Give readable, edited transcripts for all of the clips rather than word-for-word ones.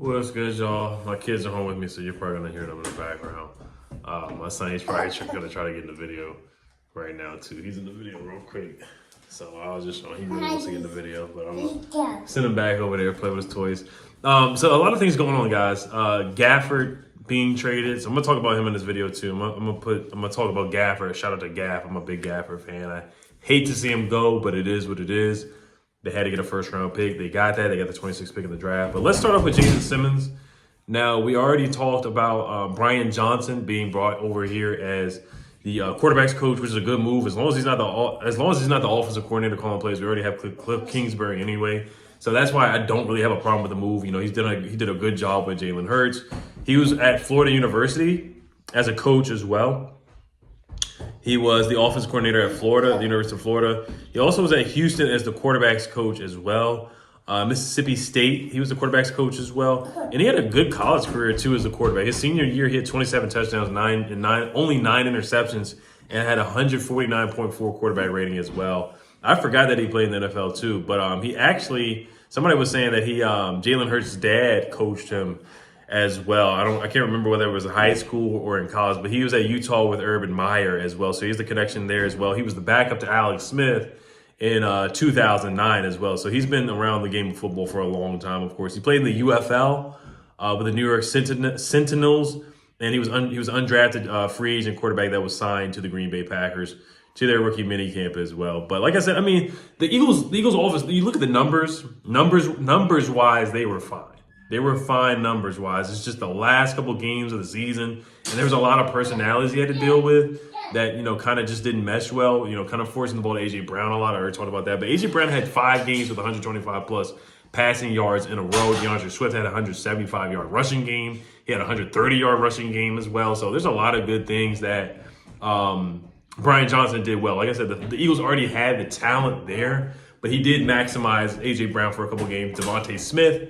What's good, y'all? My kids are home with me, so you're probably gonna hear them in the background. My son, he's probably gonna try to get in the video right now too. He's in the video real quick, so I was just showing he really wants to get in the video, but I'm gonna send him back over there, play with his toys. So a lot of things going on, guys. Gafford being traded, so I'm gonna talk about him in this video too. I'm gonna talk about Gafford. Shout out to Gaff. I'm a big Gafford fan. I hate to see him go, but it is what it is. They had to get a first-round pick. They got that. They got the 26th pick in the draft. But let's start off with Jason Simmons. Now, we already talked about Brian Johnson being brought over here as the quarterback's coach, which is a good move as long as he's not the offensive coordinator calling plays. We already have Cliff Kingsbury anyway, so that's why I don't really have a problem with the move. You know, he did a good job with Jalen Hurts. He was at Florida University as a coach as well. He was the offensive coordinator at Florida, the University of Florida. He also was at Houston as the quarterback's coach as well. Mississippi State, he was the quarterback's coach as well. And he had a good college career, too, as a quarterback. His senior year, he had 27 touchdowns, only 9 interceptions, and had 149.4 quarterback rating as well. I forgot that he played in the NFL, too. But he actually, somebody was saying that Jalen Hurts' dad coached him as well. I can't remember whether it was in high school or in college, but he was at Utah with Urban Meyer as well. So he's the connection there as well. He was the backup to Alex Smith in 2009 as well. So he's been around the game of football for a long time, of course. He played in the UFL with the New York Sentinels, and he was undrafted free agent quarterback that was signed to the Green Bay Packers to their rookie minicamp as well. But like I said, I mean, the Eagles offense, you look at the numbers-wise, they were fine. They were fine numbers-wise. It's just the last couple games of the season, and there was a lot of personalities he had to deal with that, you know, kind of just didn't mesh well, you know, kind of forcing the ball to A.J. Brown a lot. I already talked about that. But A.J. Brown had 5 games with 125-plus passing yards in a row. DeAndre Swift had a 175-yard rushing game. He had a 130-yard rushing game as well. So there's a lot of good things that Brian Johnson did well. Like I said, the Eagles already had the talent there, but he did maximize A.J. Brown for a couple games. Devontae Smith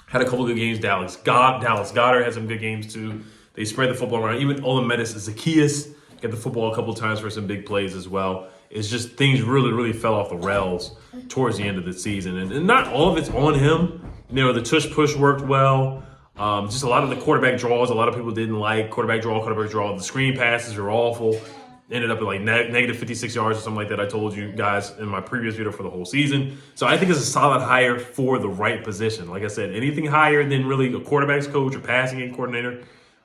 had a couple good games. Dallas Goedert had some good games too. They spread the football around. Even Olametis Zaccheaus got the football a couple times for some big plays as well. It's just things really, really fell off the rails towards the end of the season. And not all of it's on him. You know, the tush push worked well. Just a lot of the quarterback draws, a lot of people didn't like. Quarterback draw. The screen passes are awful. Ended up at like negative 56 yards or something like that. I told you guys in my previous video for the whole season. So I think it's a solid hire for the right position. Like I said, anything higher than really a quarterback's coach or passing game coordinator,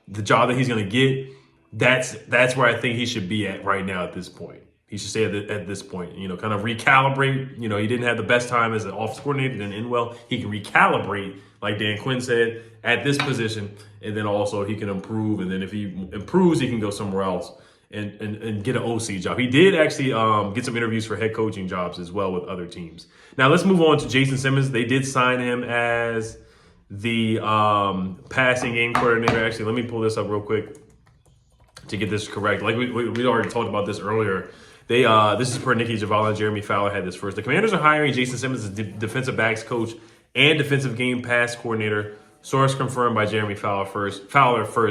the job that he's going to get, that's where I think he should be at right now at this point. He should stay at this point, you know, kind of recalibrate. You know, he didn't have the best time as an offensive coordinator, didn't end well. He can recalibrate, like Dan Quinn said, at this position, and then also he can improve. And then if he improves, he can go somewhere else and get an OC job. He did actually get some interviews for head coaching jobs as well with other teams. Now let's move on to Jason Simmons. They did sign him as the passing game coordinator. Actually, let me pull this up real quick to get this correct. Like we already talked about this earlier. This is per Nikki Javala and Jeremy Fowler had this first. The Commanders are hiring Jason Simmons as defensive backs coach and defensive game pass coordinator. Source confirmed by Jeremy Fowler first.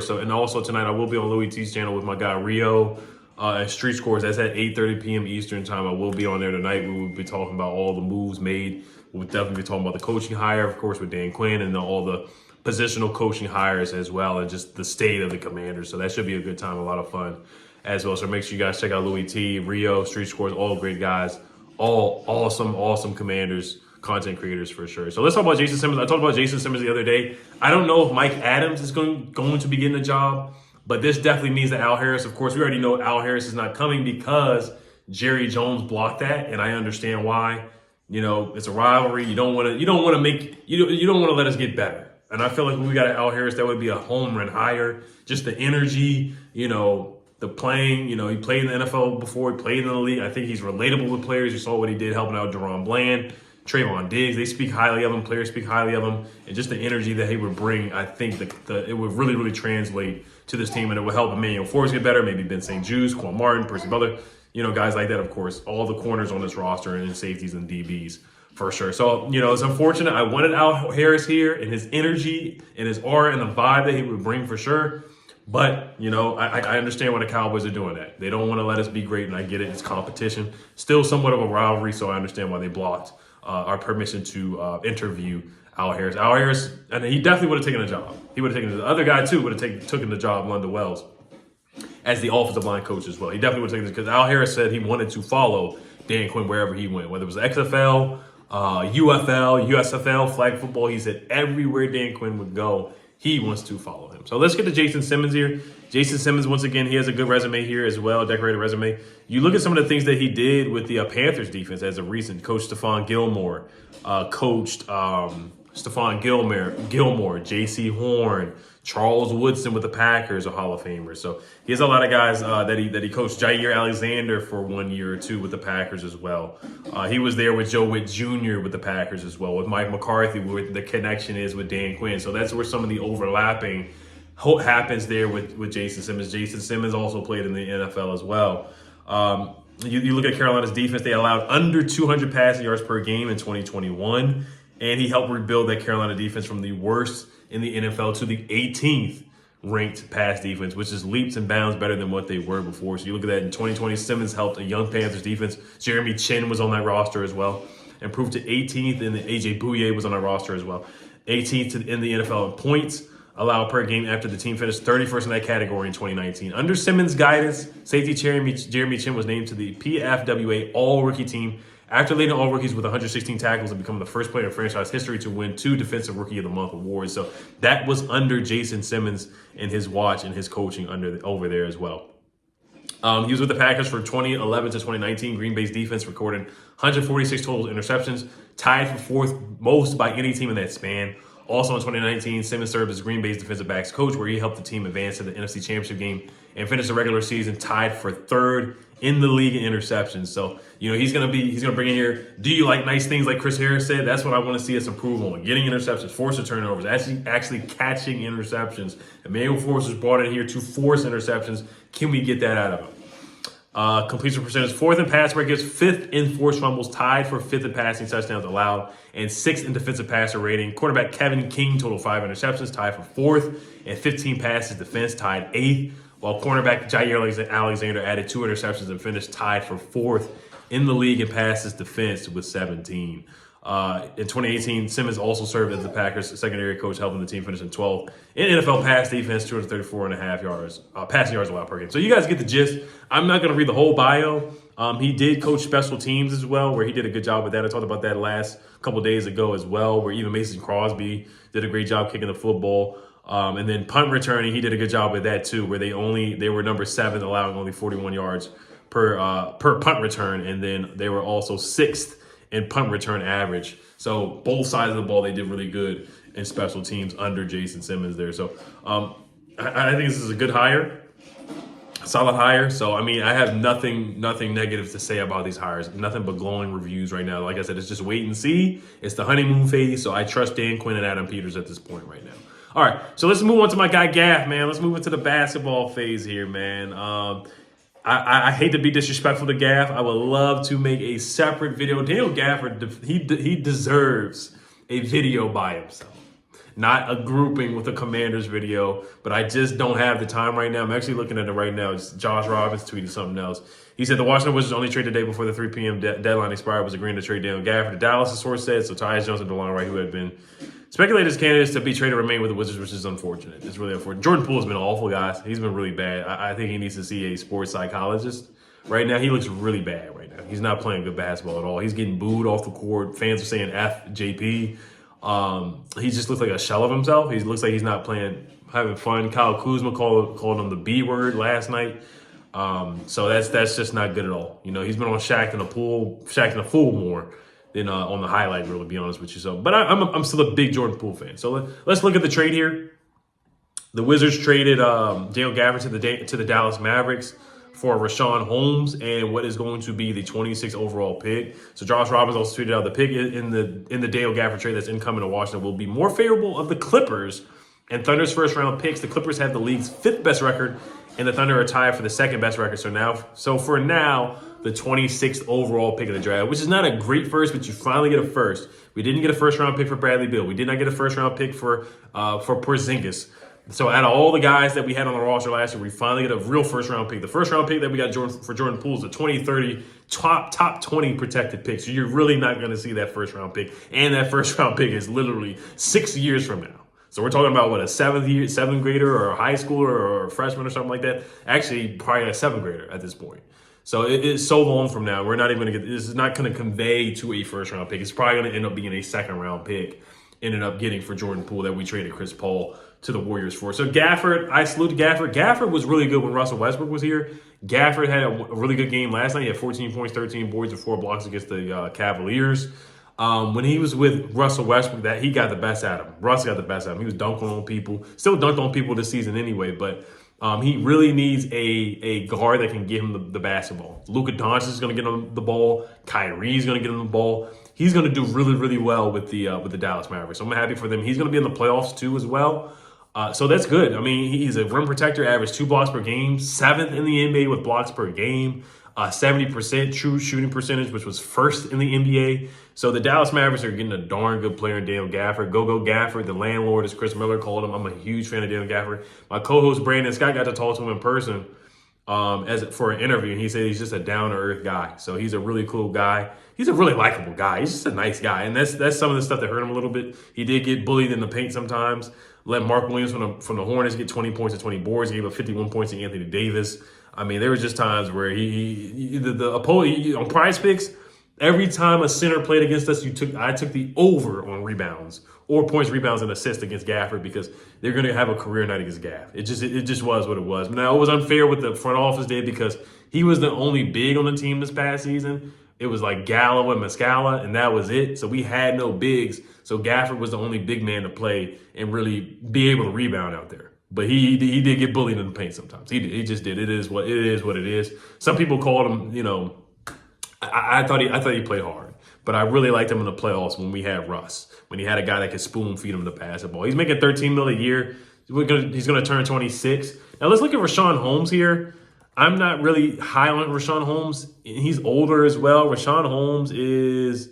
So, and also tonight I will be on Louis T's channel with my guy Rio and Street Scores. That's at 8:30 p.m. Eastern time. I will be on there tonight. We will be talking about all the moves made. We'll definitely be talking about the coaching hire, of course, with Dan Quinn, and all the positional coaching hires as well, and just the state of the Commanders. So that should be a good time, a lot of fun as well. So make sure you guys check out Louis T, Rio, Street Scores, all great guys, all awesome Commanders content creators for sure. So let's talk about Jason Simmons. I talked about Jason Simmons the other day. I don't know if Mike Adams is going to be getting a job, but this definitely means that Al Harris, of course, we already know Al Harris is not coming because Jerry Jones blocked that, and I understand why. You know, it's a rivalry. You don't want to let us get better. And I feel like when we got an Al Harris, that would be a home run hire. Just the energy, you know, the playing, you know, he played in the NFL before, he played in the league. I think he's relatable with players. You saw what he did helping out Deron Bland, Trayvon Diggs. They speak highly of him. Players speak highly of him. And just the energy that he would bring, I think it would really, really translate to this team, and it would help Emmanuel Forbes get better, maybe Ben St. Juste, Quan Martin, Percy Butler, you know, guys like that, of course. All the corners on this roster and safeties and DBs for sure. So, you know, it's unfortunate. I wanted Al Harris here and his energy and his aura and the vibe that he would bring for sure. But, you know, I understand why the Cowboys are doing that. They don't want to let us be great, and I get it. It's competition. Still somewhat of a rivalry, so I understand why they blocked our permission to interview Al Harris, and he definitely would have taken a job. He would have taken the other guy too. Would have taken the job, London Wells, as the offensive line coach as well. He definitely would have taken this because Al Harris said he wanted to follow Dan Quinn wherever he went, whether it was XFL, UFL, USFL, flag football. He said everywhere Dan Quinn would go, he wants to follow him. So let's get to Jason Simmons here. Jason Simmons, once again, he has a good resume here as well, decorated resume. You look at some of the things that he did with the Panthers defense as a recent. Coach Stephon Gilmore, Gilmore, J.C. Horn, Charles Woodson with the Packers, a Hall of Famer. So he has a lot of guys that he coached. Jair Alexander for 1 year or two with the Packers as well. He was there with Joe Witt Jr. with the Packers as well, with Mike McCarthy, where the connection is with Dan Quinn. So that's where some of the overlapping happens there with Jason Simmons. Jason Simmons also played in the NFL as well. You look at Carolina's defense, they allowed under 200 passing yards per game in 2021, and he helped rebuild that Carolina defense from the worst in the NFL to the 18th ranked pass defense, which is leaps and bounds better than what they were before. So you look at that in 2020, Simmons helped a young Panthers defense. Jeremy Chin was on that roster as well, improved to 18th, and AJ Bouye was on that roster as well. 18th in the NFL in points allowed per game after the team finished 31st in that category in 2019. Under Simmons' guidance, safety Jeremy Chin was named to the PFWA All-Rookie team after leading all rookies with 116 tackles and becoming the first player in franchise history to win 2 Defensive Rookie of the Month awards. So that was under Jason Simmons and his watch and his coaching over there as well. He was with the Packers from 2011 to 2019. Green Bay's defense recorded 146 total interceptions, tied for fourth most by any team in that span. Also in 2019, Simmons served as Green Bay's defensive backs coach, where he helped the team advance to the NFC Championship game and finish the regular season tied for third in the league in interceptions. So, he's gonna bring in here. Do you like nice things like Chris Harris said? That's what I want to see us improve on. Getting interceptions, forcing turnovers, actually catching interceptions. Emmanuel Force was brought in here to force interceptions. Can we get that out of him? Completion percentage, 4th in pass breakups, 5th in forced fumbles, tied for 5th in passing touchdowns allowed, and 6th in defensive passer rating. Quarterback Kevin King, total 5 interceptions, tied for 4th, and 15 passes defense, tied 8th, while cornerback Jair Alexander added 2 interceptions and finished tied for 4th in the league in passes defense with 17. In 2018, Simmons also served as the Packers' secondary coach, helping the team finish in 12th in NFL pass defense, 234.5 yards, passing yards allowed per game. So you guys get the gist. I'm not going to read the whole bio. He did coach special teams as well, where he did a good job with that. I talked about that last couple days ago as well, where even Mason Crosby did a great job kicking the football. And then punt returning, he did a good job with that too, where they were number 7, allowing only 41 yards per punt return, and then they were also 6th in punt return average. So both sides of the ball, they did really good in special teams under Jason Simmons there. So I think this is a good hire, solid hire. So, I have nothing negative to say about these hires. Nothing but glowing reviews right now. Like I said, it's just wait and see. It's the honeymoon phase. So I trust Dan Quinn and Adam Peters at this point right now. All right, so let's move on to my guy Gaff, man. Let's move into the basketball phase here, man. I hate to be disrespectful to Gaff. I would love to make a separate video. Daniel Gafford, he deserves a video by himself. Not a grouping with a Commanders video, but I just don't have the time right now. I'm actually looking at it right now. It's Josh Robbins tweeted something else. He said the Washington Wizards only traded the day before the 3 p.m. deadline expired was agreeing to trade Daniel Gafford. The Dallas source said, so Tyus Jones and DeLon Wright, who had been speculated as candidates to be traded, remain with the Wizards, which is unfortunate. It's really unfortunate. Jordan Poole has been awful, guys. He's been really bad. I think he needs to see a sports psychologist. Right now, he looks really bad right now. He's not playing good basketball at all. He's getting booed off the court. Fans are saying F JP. He just looks like a shell of himself. He looks like he's not having fun. Kyle Kuzma called him the B word last night. So that's just not good at all. He's been on Shaq in the Fool more than on the highlight reel, to be honest with you. So, but I'm still a big Jordan Poole fan. So let's look at the trade here. The Wizards traded Daniel Gafford to the Dallas Mavericks for Rashawn Holmes and what is going to be the 26th overall pick. So Josh Robbins also tweeted out the pick in the Daniel Gafford trade that's incoming to Washington will be more favorable of the Clippers and Thunder's first round picks. The Clippers have the league's 5th best record, and the Thunder are tied for the 2nd best record. So for now, the 26th overall pick of the draft, which is not a great first, but you finally get a first. We didn't get a first round pick for Bradley Beal. We did not get a first round pick for Porzingis. So out of all the guys that we had on the roster last year, we finally get a real first-round pick. The first-round pick that we got for Jordan Poole is a 2030 top 20 protected pick. So you're really not going to see that first-round pick. And that first-round pick is literally 6 years from now. So we're talking about, what, a seventh grader or a high schooler or a freshman or something like that? Actually, probably a seventh grader at this point. So it is so long from now. We're not even going to get, this is not going to convey to a first-round pick. It's probably going to end up being a second-round pick. Ended up getting for Jordan Poole that we traded Chris Paul to the Warriors for. So Gafford, I salute Gafford. Gafford was really good when Russell Westbrook was here. Gafford had a really good game last night. He had 14 points, 13 boards, and 4 blocks against the Cavaliers. When he was with Russell Westbrook, that he got the best out of him. Russ got the best out of him. He was dunking on people. Still dunked on people this season anyway, but he really needs a guard that can give him the basketball. Luka Doncic is going to get him the ball. Kyrie's going to get him the ball. He's going to do really, really well with the Dallas Mavericks. So I'm happy for them. He's going to be in the playoffs too as well. So that's good. I mean, he's a rim protector, averaged 2 blocks per game, 7th in the NBA with blocks per game, 70% true shooting percentage, which was 1st in the NBA. So the Dallas Mavericks are getting a darn good player in Daniel Gafford. Go Gafford. The landlord, as Chris Miller called him. I'm a huge fan of Daniel Gafford. My co-host Brandon Scott got to talk to him in person for an interview, and he said he's just a down-to-earth guy. So he's a really cool guy. He's a really likable guy. He's just a nice guy, and that's some of the stuff that hurt him a little bit. He did get bullied in the paint sometimes. Let Mark Williams from the Hornets get 20 points and 20 boards. He gave up 51 points to Anthony Davis. I mean, there was just times where the opponent on Prize Picks, every time a center played against us, I took the over on rebounds or points, rebounds, and assists against Gafford because they're going to have a career night against Gaff. It just was what it was. Now, it was unfair what the front office did because he was the only big on the team this past season. It was like Gallo and Muscala, and that was it. So we had no bigs. So Gafford was the only big man to play and really be able to rebound out there. But he did get bullied in the paint sometimes. He just did. It is what it is. Some people called him, I thought he played hard. But I really liked him in the playoffs when we had Russ, when he had a guy that could spoon feed him the basketball. He's making $13 million a year. He's going to turn 26. Now let's look at Rashawn Holmes here. I'm not really high on Rashawn Holmes. He's older as well. Rashawn Holmes is,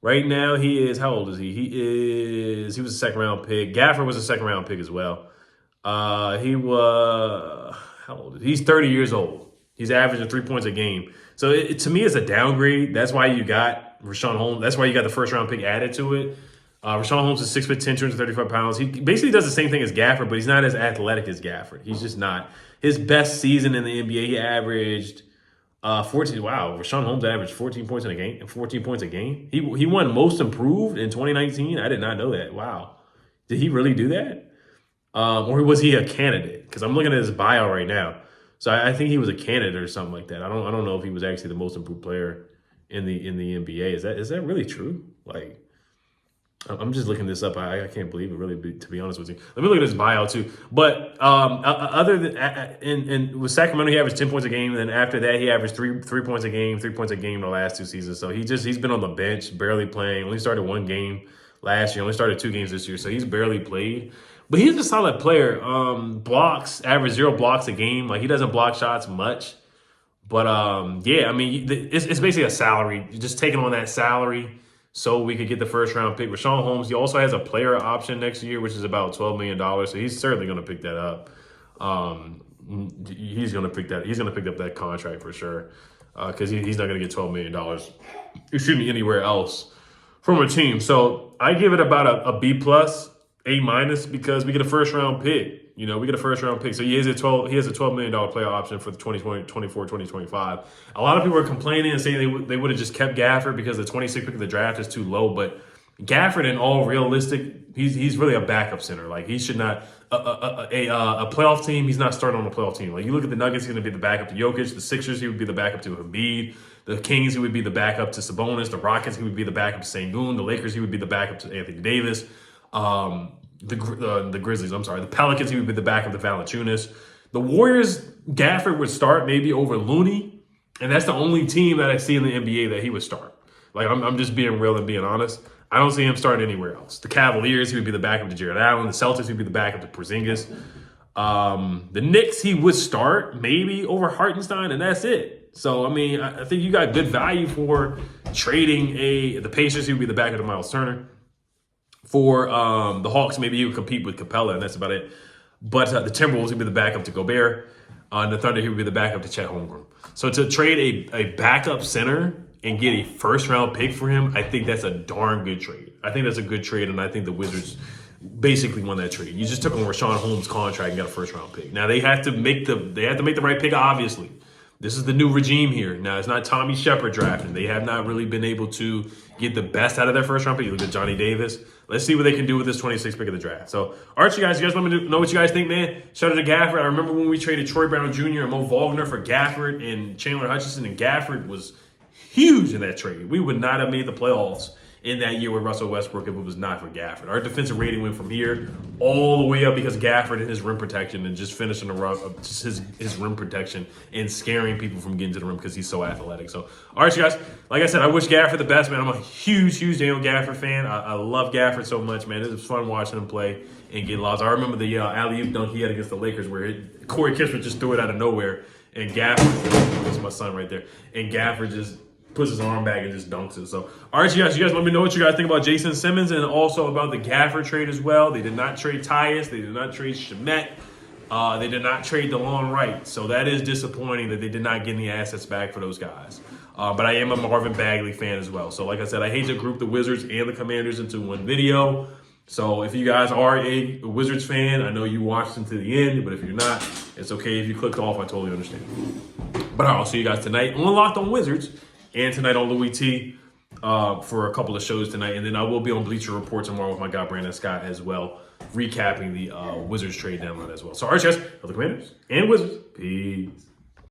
right now, how old is he? He was a second round pick. Gafford was a second round pick as well. How old is he? He's 30 years old. He's averaging 3 points a game. So to me, it's a downgrade. That's why you got Rashawn Holmes. That's why you got the first round pick added to it. Rashawn Holmes is 6'10", 235 pounds. He basically does the same thing as Gafford, but he's not as athletic as Gafford. He's just not. His best season in the NBA, he averaged 14. Wow, Rashawn Holmes averaged 14 points in a game. 14 points a game. He won Most Improved in 2019. I did not know that. Wow, did he really do that? Or was he a candidate? Because I'm looking at his bio right now. So I think he was a candidate or something like that. I don't know if he was actually the most improved player in the NBA. Is that really true? Like, I'm just looking this up. I can't believe it, really, to be honest with you. Let me look at his bio, too. But other than and with Sacramento, he averaged 10 points a game. And then after that, he averaged 3 points a game, 3 points a game the last 2 seasons. So he's been on the bench, barely playing. Only started 1 game last year. Only started 2 games this year. So he's barely played. But he's a solid player. Blocks, average 0 blocks a game. Like, he doesn't block shots much. But, yeah, I mean, it's basically a salary. You're just taking on that salary so we could get the first round pick. Rashawn Holmes, he also has a player option next year, which is about $12 million. So he's certainly going to pick that up. He's going to pick that. He's going to pick up that contract for sure because he's not going to get $12 million. Anywhere else from a team. So I give it about a B+, A- because we get a first round pick. We get a first round pick. So he has a $12 million player option for the 2024, 2025. A lot of people are complaining and saying they would have just kept Gafford because the 26th pick of the draft is too low. But Gafford, in all realistic, he's really a backup center. Like, he should not a playoff team. He's not starting on a playoff team. Like, you look at the Nuggets, he's going to be the backup to Jokic. The Sixers, he would be the backup to Embiid. The Kings, he would be the backup to Sabonis. The Rockets, he would be the backup to Sengun. The Lakers, he would be the backup to Anthony Davis. The Grizzlies, the Pelicans, he would be the backup to Valanciunas. The Warriors, Gafford would start maybe over Looney, and that's the only team that I see in the NBA that he would start. Like, I'm just being real and being honest. I don't see him starting anywhere else. The Cavaliers, he would be the backup to Jared Allen. The Celtics, he would be the backup to Porzingis. The Knicks, he would start maybe over Hartenstein, and that's it. So, I mean, I think you got good value for trading the Pacers, he would be the backup to Miles Turner. For the Hawks, maybe he would compete with Capella, and that's about it. But the Timberwolves would be the backup to Gobert. And the Thunder, he would be the backup to Chet Holmgren. So to trade a backup center and get a first-round pick for him, I think that's a darn good trade. I think that's a good trade, and I think the Wizards basically won that trade. You just took on Rashawn Holmes' contract and got a first-round pick. Now they have to make the right pick, obviously. This is the new regime here. Now, it's not Tommy Shepard drafting. They have not really been able to get the best out of their first round pick. You look at Johnny Davis. Let's see what they can do with this 26th pick of the draft. So, all right, you guys let me know what you guys think, man. Shout out to Gafford. I remember when we traded Troy Brown Jr. and Mo Wagner for Gafford and Chandler Hutchison, and Gafford was huge in that trade. We would not have made the playoffs in that year with Russell Westbrook if it was not for Gafford. Our defensive rating went from here all the way up because Gafford and his rim protection and just finishing the run, just his rim protection and scaring people from getting to the rim because he's so athletic. So, all right, you guys. Like I said, I wish Gafford the best, man. I'm a huge Daniel Gafford fan. I love Gafford so much, man. It was fun watching him play and get lost. I remember the alley-oop dunk he had against the Lakers where Corey Kispert just threw it out of nowhere, and Gafford, that's my son right there, and Gafford just puts his arm back and just dunks it. So, all right, you guys let me know what you guys think about Jason Simmons and also about the Gafford trade as well. They did not trade Tyus. They did not trade Shamet. They did not trade DeLon Wright. So that is disappointing that they did not get any assets back for those guys. But I am a Marvin Bagley fan as well. So like I said, I hate to group the Wizards and the Commanders into one video. So if you guys are a Wizards fan, I know you watched them to the end, but if you're not, it's okay if you clicked off. I totally understand. But I'll see you guys tonight on Locked on Wizards and tonight on Louis T for a couple of shows tonight. And then I will be on Bleacher Report tomorrow with my guy Brandon Scott as well, recapping the Wizards trade deadline as well. So, all right, guys, for the Commanders and Wizards, peace.